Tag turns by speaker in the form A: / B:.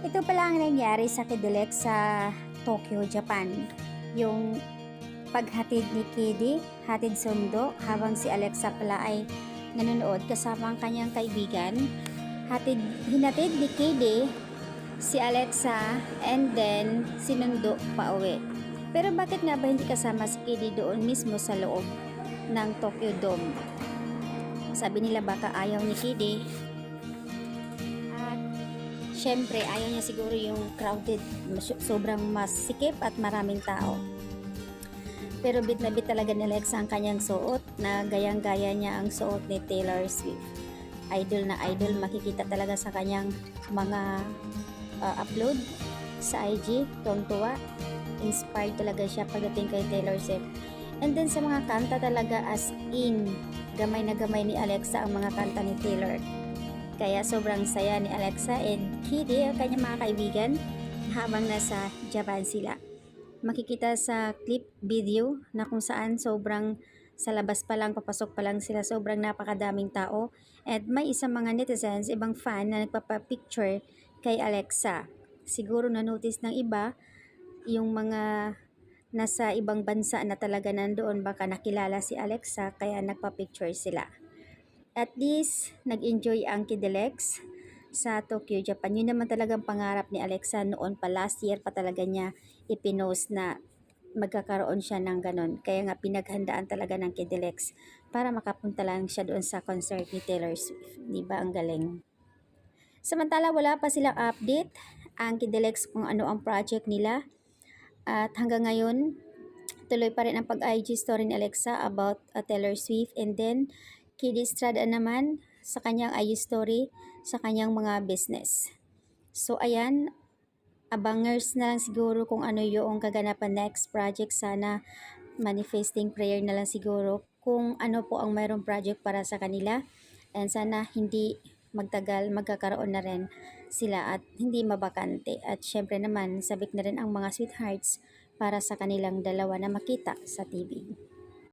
A: Ito pala ang nangyari sa Kidilek sa Tokyo, Japan. Yung paghatid ni Kidi, hatid sundo, habang si Alexa pala ay nanonood kasama ang kanyang kaibigan. Hinatid ni Kidi si Alexa and then sinundo pa uwi. Pero bakit nga ba hindi kasama si Kidi doon mismo sa loob ng Tokyo Dome? Sabi nila baka ayaw ni Kidi. Siyempre, ayaw niya siguro yung crowded, sobrang masikip at maraming tao. Pero bit na bit talaga ni Alexa ang kanyang suot na gayang-gaya niya ang suot ni Taylor Swift. Idol na idol, makikita talaga sa kanyang mga upload sa IG, tuwang-tuwa. Inspired talaga siya pagdating kay Taylor Swift. And then sa mga kanta talaga as in, gamay na gamay ni Alexa ang mga kanta ni Taylor. Kaya sobrang saya ni Alexa and Kidi, ang kanyang mga kaibigan, habang nasa Japan sila. Makikita sa clip video na kung saan sobrang sa labas pa lang, papasok pa lang sila, sobrang napakadaming tao. At may isang mga netizens, ibang fan na nagpapapicture kay Alexa. Siguro na-notice ng iba, yung mga nasa ibang bansa na talaga nandoon, baka nakilala si Alexa, kaya nagpa-picture sila. At least, nag-enjoy ang Kidelex sa Tokyo, Japan. Yun naman talagang pangarap ni Alexa noon pa, last year pa talaga niya ipinost na magkakaroon siya ng ganon. Kaya nga pinaghandaan talaga ng Kidelex para makapunta lang siya doon sa concert ni Taylor Swift. Diba ang galing? Samantala, wala pa silang update ang Kidelex kung ano ang project nila. At hanggang ngayon, tuloy pa rin ang pag-IG story ni Alexa about Taylor Swift, and then Kidi Estrada naman sa kanyang IG story sa kanyang mga business. So ayan, abangers na lang siguro kung ano yung kaganapan next project. Sana manifesting prayer na lang siguro kung ano po ang mayroong project para sa kanila, and sana hindi magtagal, magkakaroon na rin sila at hindi mabakante. At syempre naman, sabik na rin ang mga sweethearts para sa kanilang dalawa na makita sa TV.